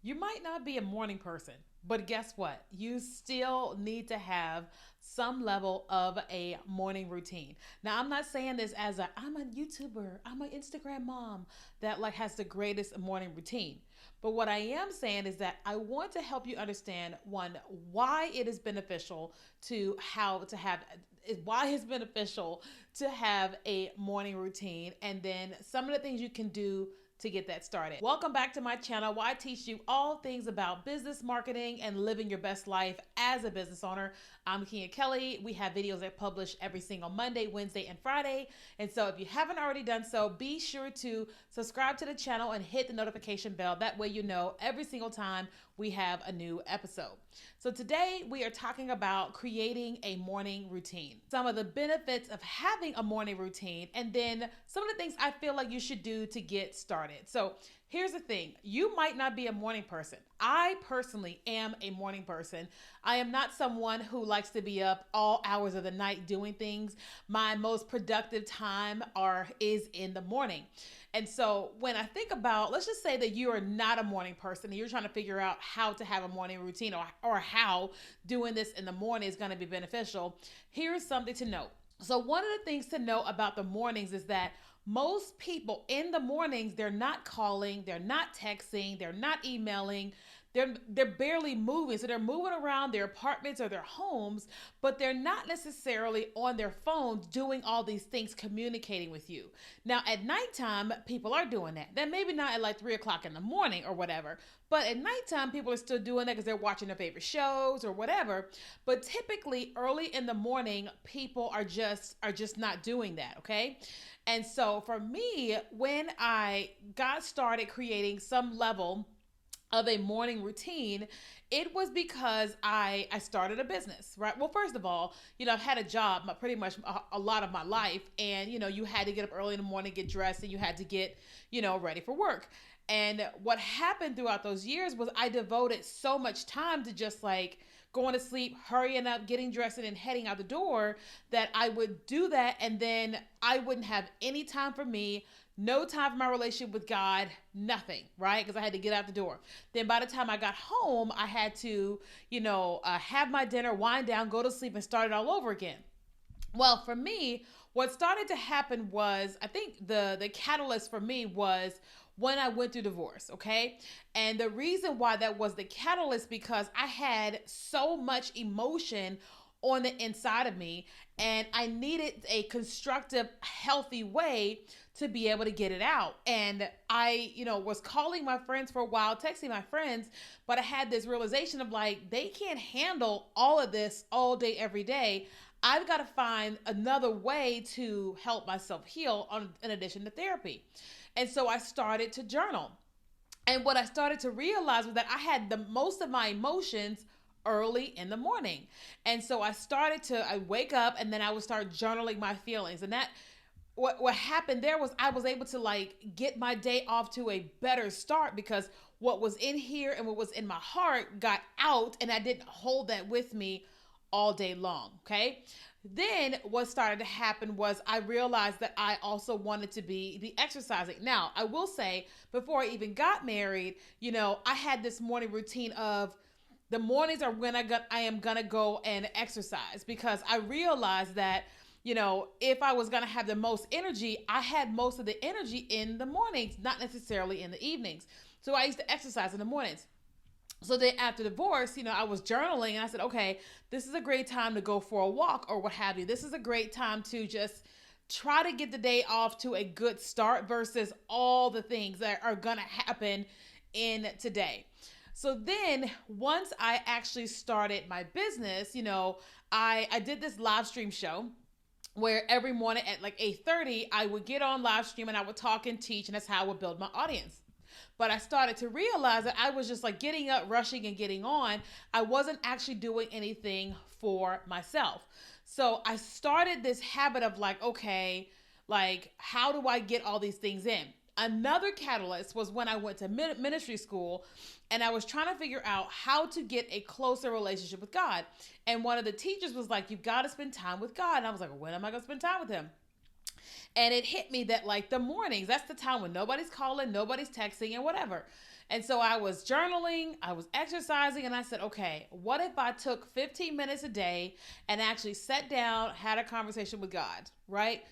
You might not be a morning person, but guess what? You still need to have some level of a morning routine. Now, I'm not saying this as I'm a YouTuber, I'm an Instagram mom that like has the greatest morning routine. But what I am saying is that I want to help you understand one, why it is beneficial to how to have why it's beneficial to have a morning routine, and then some of the things you can do to get that started. Welcome back to my channel where I teach you all things about business marketing and living your best life as a business owner. I'm Keenya Kelly. We have videos that publish every single Monday, Wednesday, and Friday. And so if you haven't already done so, be sure to subscribe to the channel and hit the notification bell. That way you know every single time we have a new episode. So today we are talking about creating a morning routine, some of the benefits of having a morning routine, and then some of the things I feel like you should do to get started. So here's the thing. You might not be a morning person. I personally am a morning person. I am not someone who likes to be up all hours of the night doing things. My most productive time is in the morning. And so when I think about, let's just say that you are not a morning person and you're trying to figure out how to have a morning routine, or how doing this in the morning is going to be beneficial, here's something to note. So one of the things to know about the mornings is that most people in the mornings, they're not calling, they're not texting, they're not emailing, they're barely moving. So they're moving around their apartments or their homes, but they're not necessarily on their phones doing all these things, communicating with you. Now at nighttime, people are doing that. Then maybe not at like 3 o'clock in the morning or whatever, but at nighttime, people are still doing that because they're watching their favorite shows or whatever. But typically early in the morning, people are just not doing that, okay? And so for me, when I got started creating some level of a morning routine, it was because I started a business, right? Well, first of all, I've had a job pretty much a lot of my life, and you had to get up early in the morning, get dressed, and you had to get ready for work. And what happened throughout those years was I devoted so much time to just like going to sleep, hurrying up, getting dressed, and heading out the door, that I would do that, and then I wouldn't have any time for me, no time for my relationship with God, nothing, right? Because I had to get out the door. Then by the time I got home, I had to, have my dinner, wind down, go to sleep, and start it all over again. Well, for me, what started to happen was, I think the catalyst for me was when I went through divorce, okay? And the reason why that was the catalyst, because I had so much emotion on the inside of me, and I needed a constructive, healthy way to be able to get it out. And I, was calling my friends for a while, texting my friends, but I had this realization of like, they can't handle all of this all day, every day. I've got to find another way to help myself heal in addition to therapy. And so I started to journal. And what I started to realize was that I had the most of my emotions early in the morning. And so I wake up and then I would start journaling my feelings. And that what happened there was I was able to like get my day off to a better start, because what was in here and what was in my heart got out, and I didn't hold that with me all day long. Okay. Then what started to happen was I realized that I also wanted to be exercising. Now, I will say, before I even got married, I had this morning routine of the mornings are when I am gonna go and exercise, because I realized that if I was gonna have the most energy, I had most of the energy in the mornings, not necessarily in the evenings. So I used to exercise in the mornings. So then after divorce, I was journaling, and I said, okay, this is a great time to go for a walk or what have you. This is a great time to just try to get the day off to a good start versus all the things that are going to happen in today. So then once I actually started my business, I did this live stream show where every morning at like 8:30, I would get on live stream and I would talk and teach, and that's how I would build my audience. But I started to realize that I was just like getting up, rushing, and getting on. I wasn't actually doing anything for myself. So I started this habit of like, okay, like, how do I get all these things in? Another catalyst was when I went to ministry school, and I was trying to figure out how to get a closer relationship with God. And one of the teachers was like, you've got to spend time with God. And I was like, when am I going to spend time with him? And it hit me that like the mornings, that's the time when nobody's calling, nobody's texting, and whatever. And so I was journaling, I was exercising, and I said, okay, what if I took 15 minutes a day and actually sat down, had a conversation with God, right?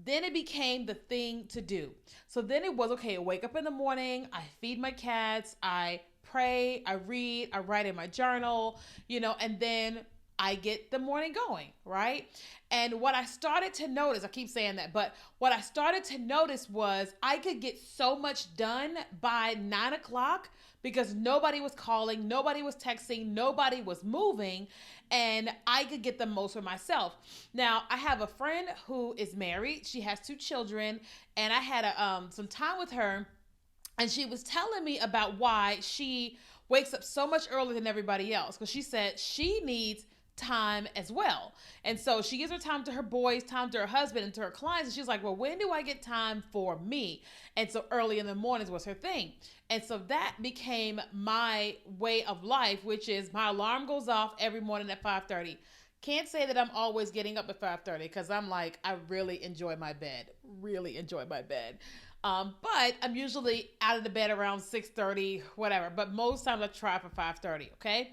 Then it became the thing to do. So then it was okay, I wake up in the morning, I feed my cats, I pray, I read, I write in my journal, and then I get the morning going, right? And what I started to notice, I keep saying that, but what I started to notice was I could get so much done by 9 o'clock because nobody was calling, nobody was texting, nobody was moving, and I could get the most for myself. Now, I have a friend who is married, she has 2 children, and I had some time with her, and she was telling me about why she wakes up so much earlier than everybody else because she said she needs time as well. And so she gives her time to her boys, time to her husband, and to her clients. And she's like, well, when do I get time for me? And so early in the mornings was her thing. And so that became my way of life, which is my alarm goes off every morning at 5:30. Can't say that I'm always getting up at 5:30 because I'm like, I really enjoy my bed. Really enjoy my bed. But I'm usually out of the bed around 6:30, whatever. But most times I try for 5:30, okay?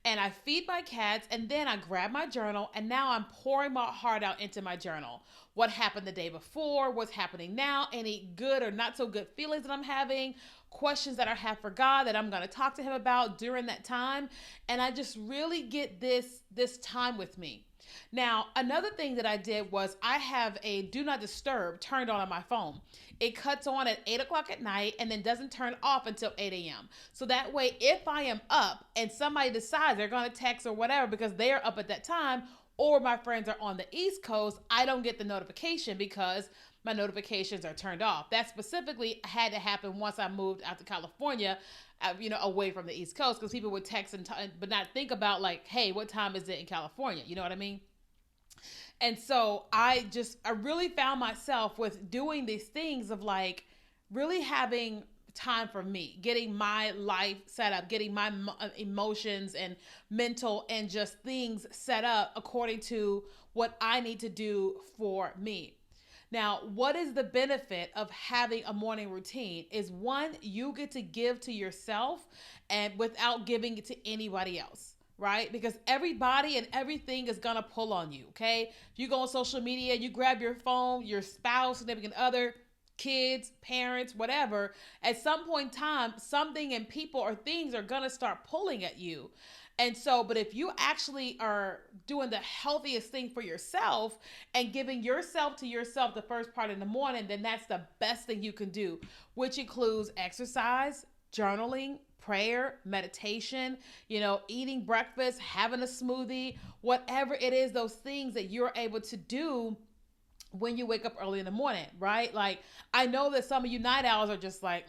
And I feed my cats, and then I grab my journal, and now I'm pouring my heart out into my journal. What happened the day before, what's happening now, any good or not so good feelings that I'm having, questions that I have for God that I'm going to talk to him about during that time. And I just really get this time with me. Now, another thing that I did was I have a do not disturb turned on my phone. It cuts on at 8 o'clock at night and then doesn't turn off until 8 a.m. So that way, if I am up and somebody decides they're going to text or whatever because they are up at that time, or my friends are on the East Coast, I don't get the notification because my notifications are turned off. That specifically had to happen once I moved out to California, away from the East Coast, because people would text but not think about like, hey, what time is it in California? You know what I mean? And so I really found myself with doing these things of like really having time for me, getting my life set up, getting my emotions and mental and just things set up according to what I need to do for me. Now, what is the benefit of having a morning routine is one, you get to give to yourself and without giving it to anybody else. Right? Because everybody and everything is going to pull on you. Okay. If you go on social media, you grab your phone, your spouse, significant other, kids, parents, whatever, at some point in time, something and people or things are going to start pulling at you. And so, but if you actually are doing the healthiest thing for yourself and giving yourself to yourself the first part in the morning, then that's the best thing you can do, which includes exercise, journaling, prayer, meditation, eating breakfast, having a smoothie, whatever it is, those things that you're able to do when you wake up early in the morning, right? Like, I know that some of you night owls are just like,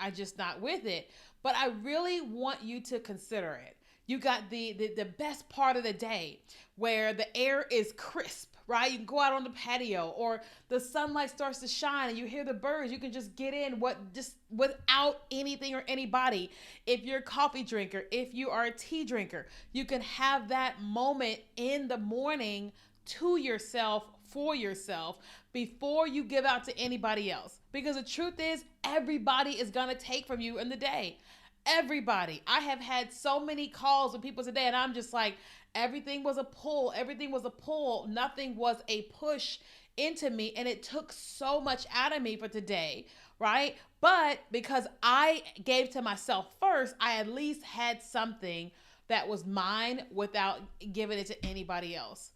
I'm just not with it. But I really want you to consider it. You got the best part of the day where the air is crisp, right? You can go out on the patio or the sunlight starts to shine and you hear the birds. You can just get in just without anything or anybody. If you're a coffee drinker, if you are a tea drinker, you can have that moment in the morning to yourself, for yourself, before you give out to anybody else. Because the truth is, everybody is going to take from you in the day. Everybody. I have had so many calls with people today, and I'm just like, everything was a pull. Everything was a pull. Nothing was a push into me, and it took so much out of me for today, right? But because I gave to myself first, I at least had something that was mine without giving it to anybody else.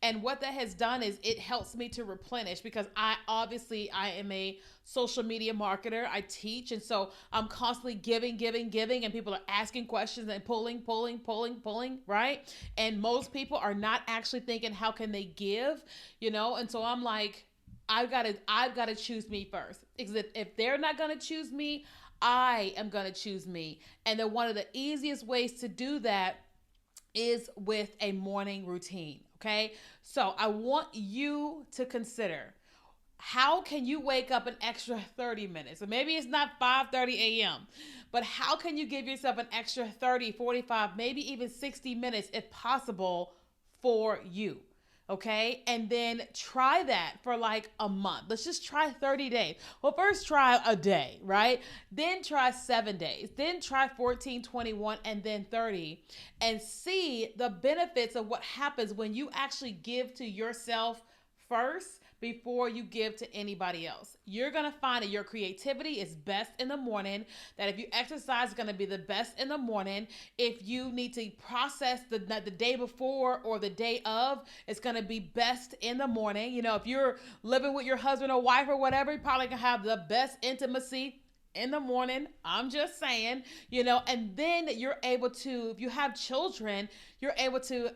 And what that has done is it helps me to replenish because I am a social media marketer. I teach. And so I'm constantly giving, and people are asking questions and pulling, right? And most people are not actually thinking, how can they give, And so I'm like, I've got to choose me first. Because if they're not going to choose me, I am going to choose me. And then one of the easiest ways to do that is with a morning routine. Okay. So I want you to consider, how can you wake up an extra 30 minutes? So maybe it's not 5:30 a.m., but how can you give yourself an extra 30, 45, maybe even 60 minutes if possible for you? Okay. And then try that for like a month. Let's just try 30 days. Well, first try a day, right? Then try 7 days. Then try 14, 21, and then 30, and see the benefits of what happens when you actually give to yourself first before you give to anybody else. You're going to find that your creativity is best in the morning, that if you exercise, it's going to be the best in the morning. If you need to process the day before or the day of, it's going to be best in the morning. You know, if you're living with your husband or wife or whatever, you probably can have the best intimacy in the morning. I'm just saying, you know, and then you're able to, if you have children, you're able to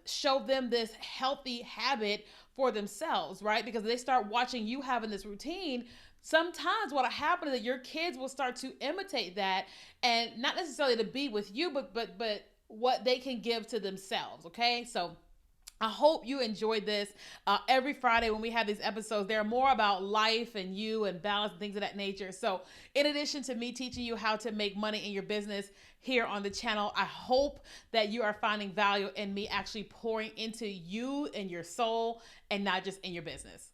show them this healthy habit for themselves, right? Because they start watching you having this routine. Sometimes what happens is that your kids will start to imitate that, and not necessarily to be with you, but what they can give to themselves. Okay, so I hope you enjoyed this. Every Friday when we have these episodes, they're more about life and you and balance and things of that nature. So, in addition to me teaching you how to make money in your business here on the channel, I hope that you are finding value in me actually pouring into you and your soul and not just in your business.